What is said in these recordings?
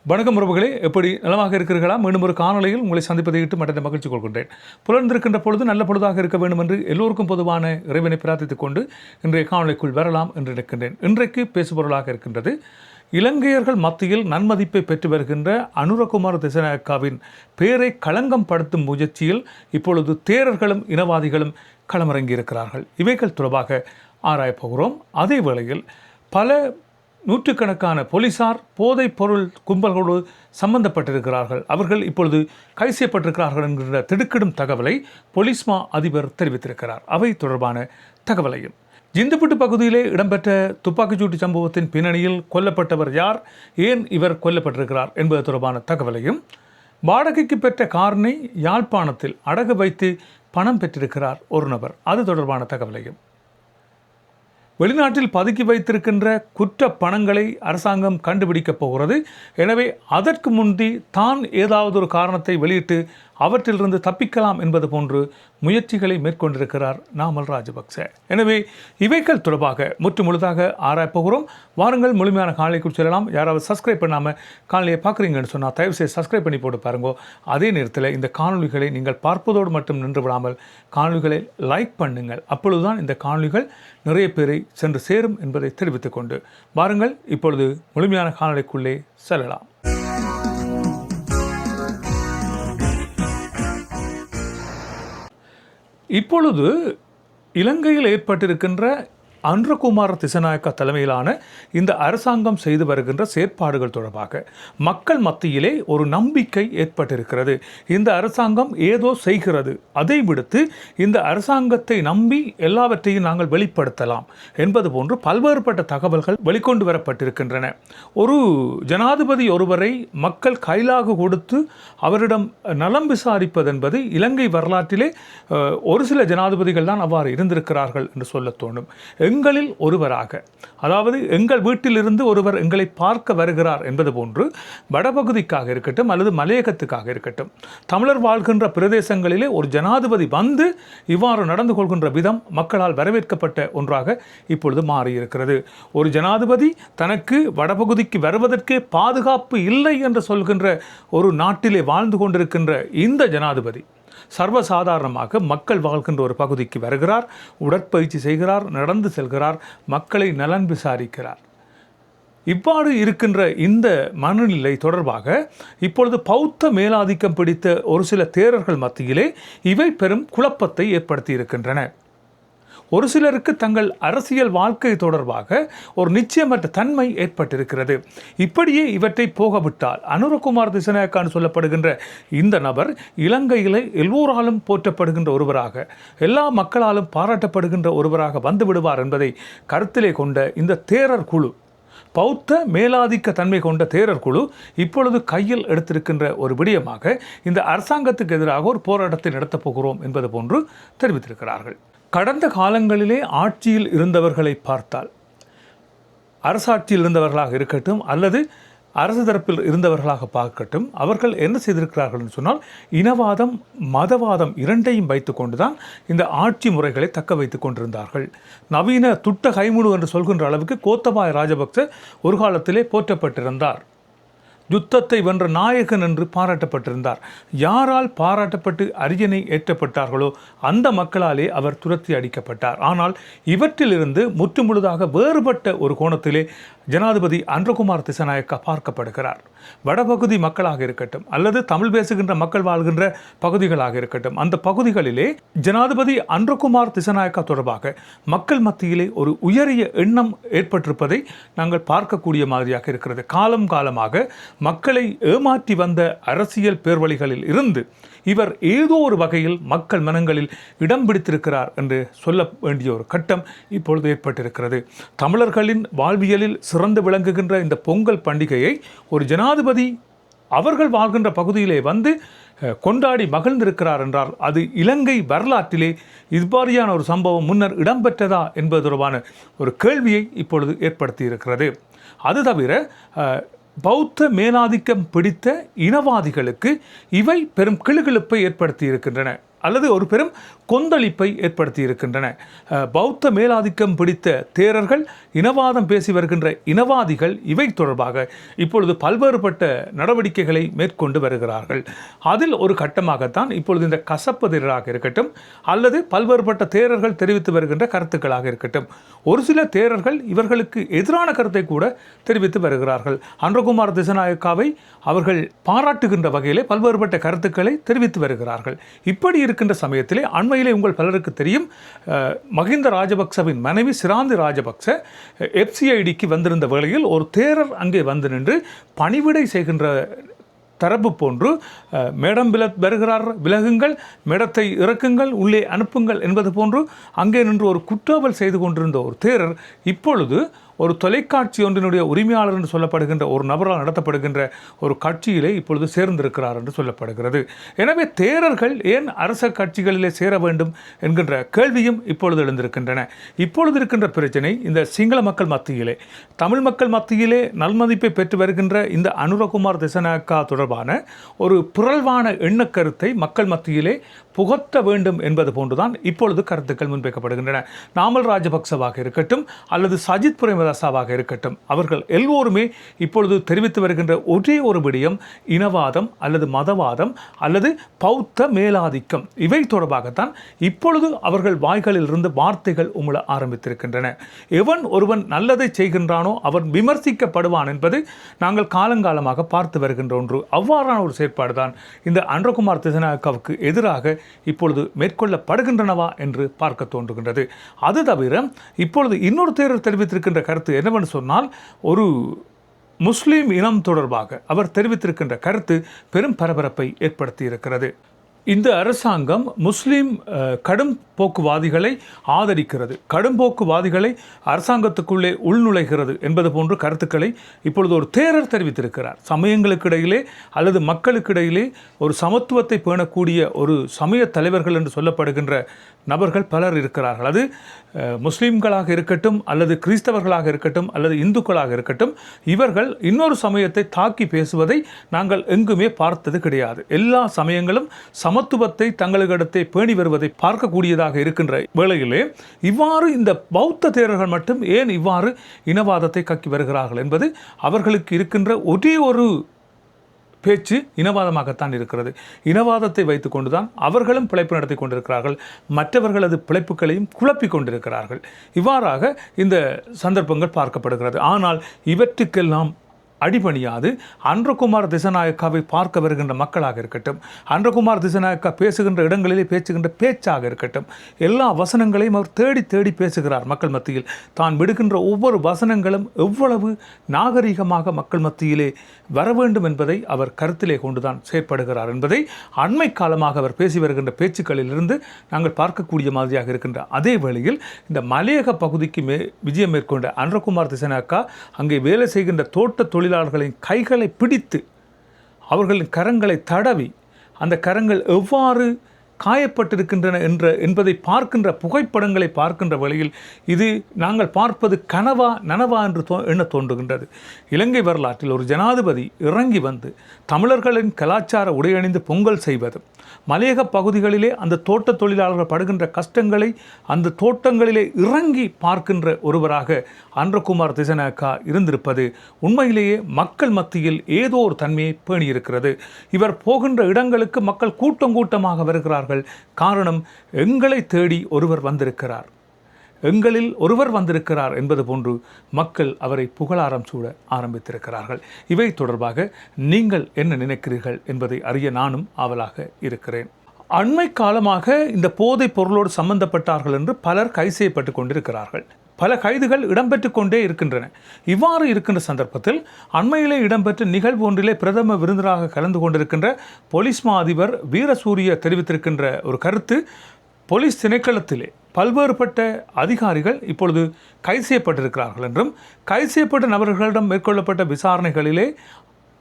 வணக்கம் உறவுகளே, எப்படி நலமாக இருக்கிறீர்களா? மீண்டும் ஒரு காணொலியில் உங்களை சந்திப்பதை இட்டு மற்ற மகிழ்ச்சி கொள்கின்றேன். புலர்ந்திருக்கின்ற பொழுது நல்ல பொழுதாக இருக்க வேண்டும் என்று எல்லோருக்கும் பொதுவான இறைவனை பிரார்த்தித்துக் கொண்டு இன்றைய காணொலிக்குள் வரலாம் என்று நினைக்கின்றேன். இன்றைக்கு பேசுபொருளாக இருக்கின்றது இலங்கையர்கள் மத்தியில் நன்மதிப்பை பெற்று வருகின்ற அனுரகுமார திசாநாயக்காவின் பேரை களங்கம் படுத்தும் முயற்சியில் இப்பொழுது தேரர்களும் இனவாதிகளும் களமிறங்கியிருக்கிறார்கள். இவைகள் தொடர்பாக ஆராயப் போகிறோம். அதே வேளையில் பல நூற்றுக்கணக்கான போலீசார் போதைப் பொருள் கும்பல்களோடு சம்பந்தப்பட்டிருக்கிறார்கள், அவர்கள் இப்பொழுது கைது செய்யப்பட்டிருக்கிறார்கள் என்கின்ற திடுக்கிடும் தகவலை போலீஸ் மா அதிபர் தெரிவித்திருக்கிறார். அவை தொடர்பான தகவலையும், ஜிந்துப்பட்டு பகுதியிலே இடம்பெற்ற துப்பாக்கிச்சூட்டு சம்பவத்தின் பின்னணியில் கொல்லப்பட்டவர் யார், ஏன் இவர் கொல்லப்பட்டிருக்கிறார் என்பது தொடர்பான தகவலையும், வாடகைக்கு பெற்ற காரினை யாழ்ப்பாணத்தில் அடகு வைத்து பணம் பெற்றிருக்கிறார் ஒரு நபர், அது தொடர்பான தகவலையும், வெளிநாட்டில் பதுக்கி வைத்திருக்கின்ற குற்ற பணங்களை அரசாங்கம் கண்டுபிடிக்கப் போகிறது. எனவே அதற்கு முந்தி தான் ஏதாவது ஒரு காரணத்தை வெளியிட்டு அவற்றிலிருந்து தப்பிக்கலாம் என்பது போன்று முயற்சிகளை மேற்கொண்டிருக்கிறார் நாமல் ராஜபக்ச. எனவே இவைகள் தொடர்பாக முழுதாக ஆராயப்போகிறோம். வாருங்கள், முழுமையான காணொலிக்குள் செல்லலாம். யாராவது சப்ஸ்கிரைப் பண்ணாமல் காணொலியை பார்க்குறீங்கன்னு சொன்னால் தயவுசெய்து சப்ஸ்கிரைப் பண்ணி போட்டு பாருங்க. அதே நேரத்தில் இந்த காணொலிகளை நீங்கள் பார்ப்பதோடு மட்டும் நின்று விடாமல் காணொலிகளை லைக் பண்ணுங்கள். அப்பொழுதுதான் இந்த காணொலிகள் நிறைய பேரை சென்று சேரும் என்பதை தெரிவித்துக் கொண்டு வாருங்கள், இப்பொழுது முழுமையான காணொலிக்குள்ளே செல்லலாம். இப்பொழுது இலங்கையில் ஏற்பட்டிருக்கின்ற அனுரகுமார திசாநாயக்கா தலைமையிலான இந்த அரசாங்கம் செய்து வருகின்ற செயற்பாடுகள் தொடர்பாக மக்கள் மத்தியிலே ஒரு நம்பிக்கை ஏற்பட்டிருக்கிறது. இந்த அரசாங்கம் ஏதோ செய்கிறது, அதை விடுத்து இந்த அரசாங்கத்தை நம்பி எல்லாவற்றையும் நாங்கள் வெளிப்படுத்தலாம் என்பது போன்று பல்வேறுபட்ட தகவல்கள் வெளிக்கொண்டு வரப்பட்டிருக்கின்றன. ஒரு ஜனாதிபதி ஒருவரை மக்கள் கைலாக கொடுத்து அவரிடம் நலம் விசாரிப்பது என்பது இலங்கை வரலாற்றிலே ஒரு சில ஜனாதிபதிகள் தான் அவ்வாறு இருந்திருக்கிறார்கள் என்று சொல்ல தோணும். எங்களில் ஒருவராக, அதாவது எங்கள் வீட்டிலிருந்து ஒருவர் எங்களை பார்க்க வருகிறார் என்பது போன்று வடபகுதிக்காக இருக்கட்டும் அல்லது மலையகத்துக்காக இருக்கட்டும், தமிழர் வாழ்கின்ற பிரதேசங்களிலே ஒரு ஜனாதிபதி வந்து இவ்வாறு நடந்து கொள்கின்ற விதம் மக்களால் வரவேற்கப்பட்ட ஒன்றாக இப்பொழுது மாறியிருக்கிறது. ஒரு ஜனாதிபதி தனக்கு வடபகுதிக்கு வருவதற்கே பாதுகாப்பு இல்லை என்று சொல்கின்ற ஒரு நாட்டிலே வாழ்ந்து கொண்டிருக்கின்ற இந்த ஜனாதிபதி சர்வசாதாரணமாக மக்கள் வாழ்கின்ற ஒரு பகுதிக்கு வருகிறார், உடற்பயிற்சி செய்கிறார், நடந்து செல்கிறார், மக்களை நலன் விசாரிக்கிறார். இவ்வாறு இருக்கின்ற இந்த மனநிலை தொடர்பாக இப்பொழுது பௌத்த மேலாதிக்கம் பிடித்த ஒரு சில தேரர்கள் மத்தியிலே இவை பெரும் குழப்பத்தை ஏற்படுத்தி இருக்கின்றன. ஒரு சிலருக்கு தங்கள் அரசியல் வாழ்க்கை தொடர்பாக ஒரு நிச்சயமற்ற தன்மை ஏற்பட்டிருக்கிறது. இப்படியே இவற்றை போகவிட்டால் அனுரகுமார திசாநாயக்கான்னு சொல்லப்படுகின்ற இந்த நபர் இலங்கையிலே எல்லோராலும் போற்றப்படுகின்ற ஒருவராக, எல்லா மக்களாலும் பாராட்டப்படுகின்ற ஒருவராக வந்து விடுவார் என்பதை கருத்திலே கொண்ட இந்த தேரர் குழு, பௌத்த மேலாதிக்க தன்மை கொண்ட தேரர் குழு இப்பொழுது கையில் எடுத்திருக்கின்ற ஒரு விடயமாக இந்த அரசாங்கத்துக்கு எதிராக ஒரு போராட்டத்தை நடத்தப் போகிறோம் என்பது போன்று தெரிவித்திருக்கிறார்கள். கடந்த காலங்களிலே ஆட்சியில் இருந்தவர்களை பார்த்தால், அரசாட்சியில் இருந்தவர்களாக இருக்கட்டும் அல்லது அரசு தரப்பில் இருந்தவர்களாக பார்க்கட்டும், அவர்கள் என்ன செய்திருக்கிறார்கள் என்று சொன்னால் இனவாதம் மதவாதம் இரண்டையும் வைத்து கொண்டுதான் இந்த ஆட்சி முறைகளை தக்க வைத்து கொண்டிருந்தார்கள். நவீன துட்ட கைமுடு என்று சொல்கின்ற அளவுக்கு கோத்தபாய ராஜபக்ச ஒரு காலத்திலே போற்றப்பட்டிருந்தார். யுத்தத்தை வென்ற நாயகன் என்று பாராட்டப்பட்டிருந்தார். யாரால் பாராட்டப்பட்டு அரியணை ஏற்றப்பட்டார்களோ அந்த மக்களாலே அவர் துரத்தி அடிக்கப்பட்டார். ஆனால் இவற்றிலிருந்து முற்றுமுழுதாக வேறுபட்ட ஒரு கோணத்திலே ஜனாதிபதி அனுரகுமார திசாநாயக்கா பார்க்கப்படுகிறார். வடபகுதி மக்களாக இருக்கட்டும் அல்லது தமிழ் பேசுகின்ற மக்கள் வாழ்கின்ற பகுதிகளாக இருக்கட்டும், அந்த பகுதிகளிலே ஜனாதிபதி அனுரகுமார திசாநாயக்கா தொடர்பாக மக்கள் மத்தியிலே ஒரு உயரிய எண்ணம் ஏற்பட்டிருப்பதை நாங்கள் பார்க்கக்கூடிய மாதிரியாக இருக்கிறது. காலம் காலமாக மக்களை ஏமாற்றி வந்த அரசியல் பேர்வழிகளில் இருந்து இவர் ஏதோ ஒரு வகையில் மக்கள் மனங்களில் இடம் பிடித்திருக்கிறார் என்று சொல்ல வேண்டிய ஒரு கட்டம் இப்பொழுது ஏற்பட்டிருக்கிறது. தமிழர்களின் வாழ்வியலில் சிறந்து விளங்குகின்ற இந்த பொங்கல் பண்டிகையை ஒரு ஜனாதிபதி அவர்கள் வாழ்கின்ற பகுதியிலே வந்து கொண்டாடி மகிழ்ந்திருக்கிறார் என்றால் அது இலங்கை வரலாற்றிலே இவ்வாறியான ஒரு சம்பவம் முன்னர் இடம்பெற்றதா என்பது தொடர்பான ஒரு கேள்வியை இப்பொழுது ஏற்படுத்தி இருக்கிறது. அது தவிர பௌத்த மேலாதிக்கம் பிடித்த இனவாதிகளுக்கு இவை பெரும் கிளுகிழுப்பை ஏற்படுத்தி இருக்கின்றன. அல்லது ஒரு பெரும் கொந்தளிப்பை ஏற்படுத்தி இருக்கின்றன. பௌத்த மேலாதிக்கம் பிடித்த தேரர்கள், இனவாதம் பேசி வருகின்ற இனவாதிகள் இவை தொடர்பாக இப்பொழுது பல்வேறுபட்ட நடவடிக்கைகளை மேற்கொண்டு வருகிறார்கள். அதில் ஒரு கட்டமாகத்தான் இப்பொழுது இந்த கசப்பதிராக இருக்கட்டும் அல்லது பல்வேறுபட்ட தேரர்கள் தெரிவித்து வருகின்ற கருத்துக்களாக இருக்கட்டும், ஒரு சில தேரர்கள் இவர்களுக்கு எதிரான கருத்தை கூட தெரிவித்து வருகிறார்கள். அன்றகுமார் திசாநாயக்காவை அவர்கள் பாராட்டுகின்ற வகையிலே பல்வேறுபட்ட கருத்துக்களை தெரிவித்து வருகிறார்கள். இப்படி இருக்கின்ற சமயத்திலே அண்மையிலே உங்கள் பலருக்கு தெரியும், மஹிந்த ராஜபக்சவின் மனைவி சிராந்தி ராஜபக்ச FCIDக்கு வந்திருந்த வேளையில் ஒரு தேரர் அங்கே வந்து நின்று பணிவிடை செய்கின்ற தரப்பு போன்று, மேடம் வருகிறார், விலகுங்கள், மேடத்தை இறக்குங்கள், உள்ளே அனுப்புங்கள் என்பது போன்று அங்கே நின்று ஒரு குற்றவல் செய்து கொண்டிருந்த ஒரு தேரர் இப்பொழுது ஒரு தொலைக்காட்சி ஒன்றினுடைய உரிமையாளர் என்று சொல்லப்படுகின்ற ஒரு நபரால் நடத்தப்படுகின்ற ஒரு கட்சியிலே இப்பொழுது சேர்ந்திருக்கிறார் என்று சொல்லப்படுகிறது. எனவே தேரர்கள் ஏன் அரச கட்சிகளிலே சேர வேண்டும் என்கின்ற கேள்வியும் இப்பொழுது எழுந்திருக்கின்றன. இப்பொழுது இருக்கின்ற பிரச்சனை, இந்த சிங்கள மக்கள் மத்தியிலே, தமிழ் மக்கள் மத்தியிலே நல்மதிப்பை பெற்று வருகின்ற இந்த அனுரகுமார் திசாநாயக்கா தொடர்பான ஒரு புரள்வான எண்ணக்கருத்தை மக்கள் மத்தியிலே புகட்ட வேண்டும் என்பது போன்றுதான் இப்பொழுது கருத்துக்கள் முன்வைக்கப்படுகின்றன. நாமல் ராஜபக்சவாக இருக்கட்டும் அல்லது சஜித் பிரேமதாசாவாக இருக்கட்டும், அவர்கள் எல்லோருமே இப்பொழுது தெரிவித்து வருகின்ற ஒரே ஒரு விடயம் இனவாதம் அல்லது மதவாதம் அல்லது பௌத்த மேலாதிக்கம். இவை தொடர்பாகத்தான் இப்பொழுது அவர்கள் வாய்களில் இருந்து வார்த்தைகள் உமிழ ஆரம்பித்திருக்கின்றன. எவன் ஒருவன் நல்லதை செய்கின்றானோ அவன் விமர்சிக்கப்படுவான் என்பது நாங்கள் காலங்காலமாக பார்த்து வருகின்ற ஒன்று. அவ்வாறான ஒரு செயற்பாடுதான் இந்த அன்றகுமார் திசாநாயக்காவுக்கு எதிராக இப்பொழுது மேற்கொள்ளப்படுகின்றனவா என்று பார்க்க தோன்றுகின்றது. அது தவிர இப்பொழுது இன்னொரு தேரர் தெரிவித்திருக்கின்ற கருத்து என்னவென்று சொன்னால், ஒரு முஸ்லீம் இனம் தொடர்பாக அவர் தெரிவித்திருக்கின்ற கருத்து பெரும் பரபரப்பை ஏற்படுத்தி இருக்கிறது. இந்த அரசாங்கம் முஸ்லீம் கடும் போக்குவாதிகளை ஆதரிக்கிறது, கடும்போக்குவாதிகளை அரசாங்கத்துக்குள்ளே உள்நுழைகிறது என்பது போன்ற கருத்துக்களை இப்பொழுது ஒரு தேரர் தெரிவித்திருக்கிறார். சமயங்களுக்கு இடையிலே அல்லது மக்களுக்கு இடையிலே ஒரு சமத்துவத்தை பேணக்கூடிய ஒரு சமய தலைவர்கள் என்று சொல்லப்படுகின்ற நபர்கள் பலர் இருக்கிறார்கள். அது முஸ்லீம்களாக இருக்கட்டும் அல்லது கிறிஸ்தவர்களாக இருக்கட்டும் அல்லது இந்துக்களாக இருக்கட்டும், இவர்கள் இன்னொரு சமயத்தை தாக்கி பேசுவதை நாங்கள் எங்குமே பார்த்தது கிடையாது. எல்லா சமயங்களும் சமத்துவத்தை தங்களிடத்தை பேணி வருவதை பார்க்கக்கூடியதாக இருக்கின்ற வேளையிலே இவ்வாறு இந்த பௌத்த தேரர்கள் மட்டும் ஏன் இவ்வாறு இனவாதத்தை கக்கி வருகிறார்கள் என்பது அவர்களுக்கு இருக்கின்ற ஒரே ஒரு பேச்சு இனவாதமாகத்தான் இருக்கிறது. இனவாதத்தை வைத்துக் கொண்டுதான் அவர்களும் பிழைப்பு நடத்தி கொண்டிருக்கிறார்கள், மற்றவர்களது பிழைப்புகளையும் குழப்பிக் கொண்டிருக்கிறார்கள். இவ்வாறாக இந்த சந்தர்ப்பங்கள் பார்க்கப்படுகிறது. ஆனால் இவற்றுக்கெல்லாம் அடிபணியாது அன்றகுமார் திசாநாயக்காவை பார்க்க வருகின்ற மக்களாக இருக்கட்டும், அன்றகுமார் திசாநாயக்கா பேசுகின்ற இடங்களிலே பேசுகின்ற பேச்சாக இருக்கட்டும், எல்லா வசனங்களையும் அவர் தேடி தேடி பேசுகிறார் மக்கள் மத்தியில். தான் விடுகின்ற ஒவ்வொரு வசனங்களும் எவ்வளவு நாகரிகமாக மக்கள் மத்தியிலே வர வேண்டும் என்பதை அவர் கருத்திலே கொண்டுதான் செயற்படுகிறார் என்பதை அண்மை காலமாக அவர் பேசி வருகின்ற பேச்சுக்களிலிருந்து நாங்கள் பார்க்கக்கூடிய மாதிரியாக இருக்கின்ற அதே வேளையில் இந்த மலையக பகுதிக்கு விஜயம் மேற்கொண்ட அன்றகுமார் திசாநாயக்கா அங்கே வேலை செய்கின்ற தோட்ட தொழிலாளர்களின் கைகளை பிடித்து அவர்களின் கரங்களை தடவி அந்த கரங்கள் எவ்வாறு காயப்பட்டிருக்கின்றன என்பதை பார்க்கின்ற புகைப்படங்களை பார்க்கின்ற வழியில் இது நாங்கள் பார்ப்பது கனவா நனவா என்று எண்ண தோன்றுகின்றது. இலங்கை வரலாற்றில் ஒரு ஜனாதிபதி இறங்கி வந்து தமிழர்களின் கலாச்சார உடையணிந்து பொங்கல் செய்வது, மலையக பகுதிகளிலே அந்த தோட்ட தொழிலாளர்கள் படுகின்ற கஷ்டங்களை அந்த தோட்டங்களிலே இறங்கி பார்க்கின்ற ஒருவராக அன்றகுமார் திசாநாயக்கா இருந்திருப்பது உண்மையிலேயே மக்கள் மத்தியில் ஏதோ ஒரு தன்மையை பேணியிருக்கிறது. இவர் போகின்ற இடங்களுக்கு மக்கள் கூட்டம் கூட்டமாக வருகிறார்கள். காரணம், எங்களை தேடி ஒருவர் வந்திருக்கிறார், எங்களில் ஒருவர் வந்திருக்கிறார் என்பது போன்று மக்கள் அவரை புகழாரம் சூட ஆரம்பித்திருக்கிறார்கள். இவை தொடர்பாக நீங்கள் என்ன நினைக்கிறீர்கள் என்பதை அறிய நானும் ஆவலாக இருக்கிறேன். அண்மை காலமாக இந்த போதைப் பொருளோடு சம்பந்தப்பட்டார்கள் என்று பலர் கைது செய்யப்பட்டு கொண்டிருக்கிறார்கள். பல கைதுகள் இடம்பெற்று கொண்டே இருக்கின்றன. இவ்வாறு இருக்கின்ற சந்தர்ப்பத்தில் அண்மையிலே இடம்பெற்ற நிகழ்வு ஒன்றிலே பிரதம விருந்தினராக கலந்து கொண்டிருக்கின்ற போலீஸ் மா அதிபர் வீரசூரிய தெரிவித்திருக்கின்ற ஒரு கருத்து, போலீஸ் திணைக்களத்திலே பல்வேறுபட்ட அதிகாரிகள் இப்பொழுது கைது செய்யப்பட்டிருக்கிறார்கள் என்றும், கைது செய்யப்பட்ட நபர்களிடம் மேற்கொள்ளப்பட்ட விசாரணைகளிலே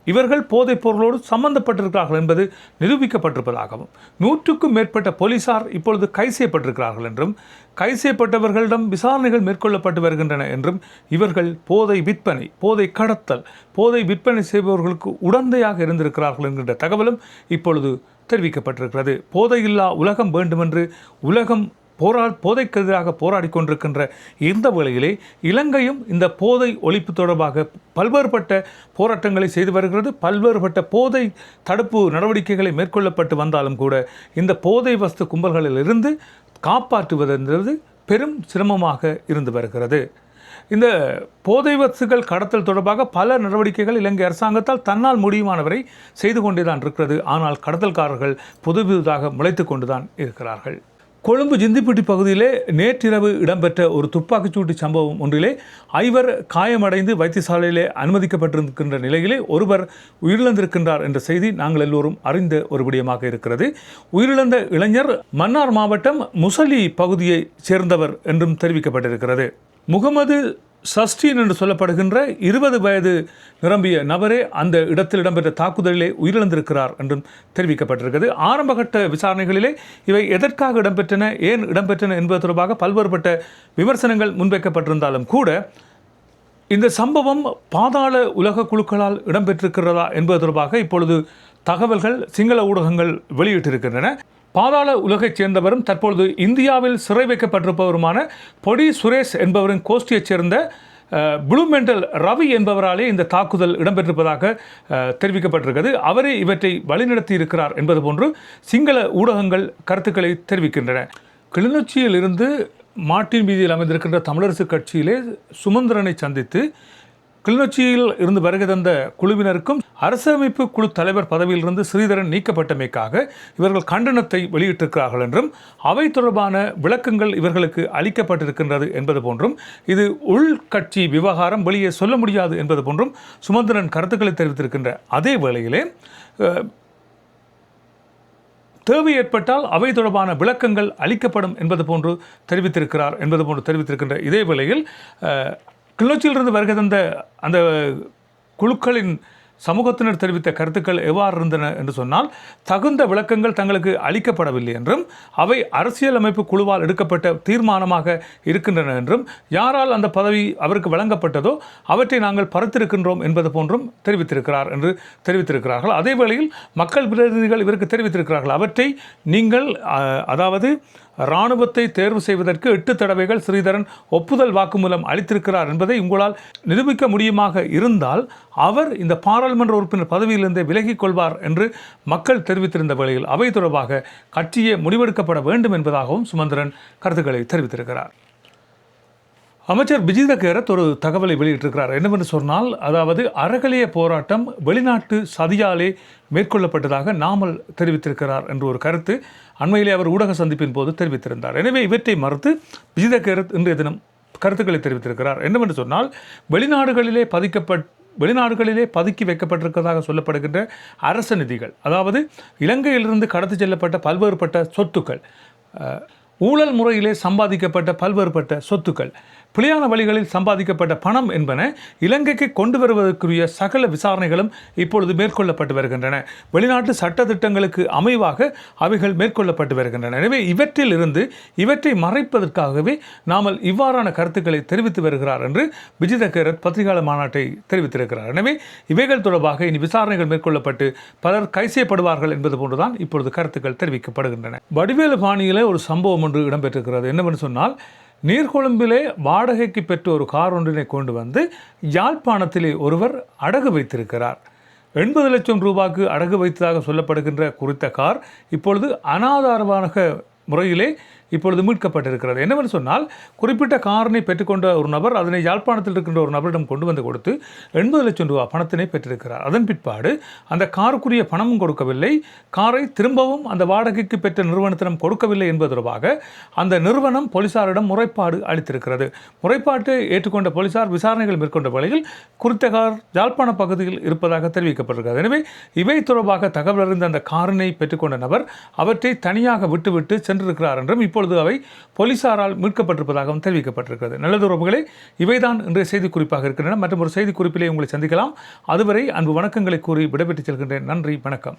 இவர்கள் போதைப் பொருளோடு சம்பந்தப்பட்டிருக்கிறார்கள் என்பது நிரூபிக்கப்பட்டிருப்பதாகவும், 100க்கும் மேற்பட்ட போலீசார் இப்பொழுது கைது செய்யப்பட்டிருக்கிறார்கள் என்றும், கைது செய்யப்பட்டவர்களிடம் விசாரணைகள் மேற்கொள்ளப்பட்டு வருகின்றன என்றும், இவர்கள் போதை விற்பனை, போதை கடத்தல், போதை விற்பனை செய்பவர்களுக்கு உடந்தையாக இருந்திருக்கிறார்கள் என்கின்ற தகவலும் இப்பொழுது தெரிவிக்கப்பட்டிருக்கிறது. போதையில்லா உலகம் வேண்டுமென்று உலகம் போதைக்கு எதிராக போராடி கொண்டிருக்கின்ற இந்த வேளையிலே இலங்கையும் இந்த போதை ஒழிப்பு தொடர்பாக பல்வேறுபட்ட போராட்டங்களை செய்து வருகிறது. பல்வேறுபட்ட போதை தடுப்பு நடவடிக்கைகளை மேற்கொள்ளப்பட்டு வந்தாலும் கூட இந்த போதை வஸ்து கும்பல்களிலிருந்து காப்பாற்றுவதென்றது பெரும் சிரமமாக இருந்து வருகிறது. இந்த போதை வஸ்துகள் கடத்தல் தொடர்பாக பல நடவடிக்கைகள் இலங்கை அரசாங்கத்தால் தன்னால் முடியுமானவரை செய்து கொண்டேதான் இருக்கிறது. ஆனால் கடத்தல்காரர்கள் புதுதாக முளைத்து கொண்டுதான் இருக்கிறார்கள். கொழும்பு ஜிந்திப்பிட்டி பகுதியிலே நேற்றிரவு இடம்பெற்ற ஒரு துப்பாக்கிச்சூட்டு சம்பவம் ஒன்றிலே 5 காயமடைந்து வைத்தியசாலையிலே அனுமதிக்கப்பட்டிருக்கின்ற நிலையிலே ஒருவர் உயிரிழந்திருக்கின்றார் என்ற செய்தி நாங்கள் எல்லோரும் அறிந்த ஒரு விடயமாக இருக்கிறது. உயிரிழந்த இளைஞர் மன்னார் மாவட்டம் முசலி பகுதியைச் சேர்ந்தவர் என்றும் தெரிவிக்கப்பட்டிருக்கிறது. முகமது சஸ்டீன் என்று சொல்லப்படுகின்ற 20 வயது நிரம்பிய நபரே அந்த இடத்தில் இடம்பெற்ற தாக்குதலிலே உயிரிழந்திருக்கிறார் என்றும் தெரிவிக்கப்பட்டிருக்கிறது. ஆரம்பகட்ட விசாரணைகளிலே இவை எதற்காக இடம்பெற்றன, ஏன் இடம்பெற்றன என்பது தொடர்பாக பல்வேறுபட்ட விமர்சனங்கள் முன்வைக்கப்பட்டிருந்தாலும் கூட இந்த சம்பவம் பாதாள உலக குழுக்களால் இடம்பெற்றிருக்கிறதா என்பது தொடர்பாக இப்பொழுது தகவல்கள் சிங்கள ஊடகங்கள் வெளியிட்டிருக்கின்றன. பாதாள உலகைச் சேர்ந்தவரும் தற்பொழுது இந்தியாவில் சிறை வைக்கப்பட்டிருப்பவருமான பொடி சுரேஷ் என்பவரின் கோஷ்டியைச் சேர்ந்த ப்ளூ மெண்டல் ரவி என்பவராலே இந்த தாக்குதல் இடம்பெற்றிருப்பதாக தெரிவிக்கப்பட்டிருக்கிறது. அவரே இவற்றை வழிநடத்தி இருக்கிறார் என்பது போன்று சிங்கள ஊடகங்கள் கருத்துக்களை தெரிவிக்கின்றன. கிளிநொச்சியில் இருந்து மாட்டின் வீதியில் அமைந்திருக்கின்ற தமிழரசு கட்சியிலே சுமந்திரனை சந்தித்து கிளிநொச்சியில் இருந்து வருகை தந்த குழுவினருக்கும் அரசமைப்பு குழு தலைவர் பதவியிலிருந்து ஸ்ரீதரன் நீக்கப்பட்டமைக்காக இவர்கள் கண்டனத்தை வெளியிட்டிருக்கிறார்கள் என்றும் அவை தொடர்பான விளக்கங்கள் இவர்களுக்கு அளிக்கப்பட்டிருக்கின்றது என்பது போன்றும் இது உள்கட்சி விவகாரம் வெளியே சொல்ல முடியாது என்பது போன்றும் சுமந்திரன் கருத்துக்களை தெரிவித்திருக்கின்ற அதே வேளையிலே தேவை ஏற்பட்டால் அவை தொடர்பான விளக்கங்கள் அளிக்கப்படும் என்பது போன்று தெரிவித்திருக்கின்ற இதே வேளையில் கிளிநொச்சியிலிருந்து வருகை தந்த அந்த குழுக்களின் சமூகத்தினர் தெரிவித்த கருத்துக்கள் எவ்வாறு இருந்தன என்று சொன்னால், தகுந்த விளக்கங்கள் தங்களுக்கு அளிக்கப்படவில்லை என்றும் அவை அரசியலமைப்பு குழுவால் எடுக்கப்பட்ட தீர்மானமாக இருக்கின்றன என்றும் யாரால் அந்த பதவி அவருக்கு வழங்கப்பட்டதோ அவற்றை நாங்கள் பறித்திருக்கின்றோம் என்பது போன்றும் தெரிவித்திருக்கிறார்கள். அதே வேளையில் மக்கள் பிரதிநிதிகள் இவருக்கு தெரிவித்திருக்கிறார்கள், அவற்றை நீங்கள் அதாவது இராணுவத்தை தேர்வு செய்வதற்கு 8 தடவைகள் ஸ்ரீதரன் ஒப்புதல் வாக்குமூலம் அளித்திருக்கிறார் என்பதை உங்களால் நிரூபிக்க முடியுமாக இருந்தால் அவர் இந்த பாராளுமன்ற உறுப்பினர் பதவியிலிருந்தே விலகிக் கொள்வார் என்று மக்கள் தெரிவித்திருந்த வேளையில் அவை தொடர்பாக கட்சியே முடிவெடுக்கப்பட வேண்டும் என்பதாகவும் சுமந்திரன் கருத்துக்களை தெரிவித்திருக்கிறார். அமைச்சர் விஜித கேரத் ஒரு தகவலை வெளியிட்டிருக்கிறார். என்னவென்று சொன்னால், அதாவது அறகலைய போராட்டம் வெளிநாட்டு சதியாலே மேற்கொள்ளப்பட்டதாக நாமல் தெரிவித்திருக்கிறார் என்று ஒரு கருத்து அண்மையிலே அவர் ஊடக சந்திப்பின் போது தெரிவித்திருந்தார். எனவே இவற்றை மறுத்து விஜித கேரத் இன்றைய தினம் கருத்துக்களை தெரிவித்திருக்கிறார். என்னவென்று சொன்னால், வெளிநாடுகளிலே பதுக்கி வைக்கப்பட்டிருக்கிறதாக சொல்லப்படுகின்ற அரச நிதிகள், அதாவது இலங்கையிலிருந்து கடத்தி செல்லப்பட்ட பல்வேறுபட்ட சொத்துக்கள், ஊழல் முறையிலே சம்பாதிக்கப்பட்ட பல்வேறுபட்ட சொத்துக்கள், பிழையான வழிகளில் சம்பாதிக்கப்பட்ட பணம் என்பன இலங்கைக்கு கொண்டு வருவதற்குரிய சகல விசாரணைகளும் இப்பொழுது மேற்கொள்ளப்பட்டு வருகின்றன. வெளிநாட்டு சட்டத்திட்டங்களுக்கு அமைவாக அவைகள் மேற்கொள்ளப்பட்டு வருகின்றன. எனவே இவற்றை மறைப்பதற்காகவே நாமல் இவ்வாறான கருத்துக்களை தெரிவித்து வருகிறார் என்று விஜித கேரத் பத்திரிகையாளர் மாநாட்டை தெரிவித்திருக்கிறார். எனவே இவைகள் தொடர்பாக இனி விசாரணைகள் மேற்கொள்ளப்பட்டு பலர் கை செய்யப்படுவார்கள் என்பது போன்றுதான் இப்பொழுது கருத்துக்கள் தெரிவிக்கப்படுகின்றன. வடிவேலு பாணியிலே ஒரு சம்பவம் ஒன்று இடம்பெற்றிருக்கிறது. என்னவென்று சொன்னால், நீர்கொழும்பிலே வாடகைக்கு பெற்ற ஒரு கார் ஒன்றினை கொண்டு வந்து யாழ்ப்பாணத்திலே ஒருவர் அடகு வைத்திருக்கிறார். 80 லட்சம் ரூபாய்க்கு அடகு வைத்ததாக சொல்லப்படுகின்ற குறித்த கார் இப்பொழுது அனாதாரமாக முறையிலே இப்பொழுது மீட்கப்பட்டிருக்கிறது. என்னவென்று சொன்னால், குறிப்பிட்ட காரினை பெற்றுக்கொண்ட ஒரு நபர் அதனை யாழ்ப்பாணத்தில் இருக்கின்ற ஒரு நபரிடம் கொண்டு வந்து கொடுத்து 80 லட்சம் ரூபாய் பணத்தினை பெற்றிருக்கிறார். அதன் பிற்பாடு அந்த காருக்குரிய பணமும் கொடுக்கவில்லை, காரை திரும்பவும் அந்த வாடகைக்கு பெற்ற நிறுவனத்திடம் கொடுக்கவில்லை என்பது தொடர்பாக அந்த நிறுவனம் போலீசாரிடம் முறைப்பாடு அளித்திருக்கிறது. முறைப்பாட்டை ஏற்றுக்கொண்ட போலீசார் விசாரணைகள் மேற்கொண்ட வேளையில் குறித்த கார் யாழ்ப்பாண பகுதியில் இருப்பதாக தெரிவிக்கப்பட்டிருக்கிறது. எனவே இவை தொடர்பாக தகவல் அறிந்த அந்த காரினை பெற்றுக்கொண்ட நபர் அவற்றை தனியாக விட்டுவிட்டு சென்றிருக்கிறார் என்றும் இப்பொழுது அவை போலீசாரால் மீட்கப்பட்டிருப்பதாகவும் தெரிவிக்கப்பட்டிருக்கிறது. நல்லது உறவுகளே, இவைதான் இன்றைய செய்தி குறிப்பாக இருக்கின்றன. மற்றும் ஒரு செய்தி குறிப்பிலே உங்களை சந்திக்கலாம். அதுவரை அன்பு வணக்கங்களை கூறி விடைபெற்று செல்கின்றேன். நன்றி, வணக்கம்.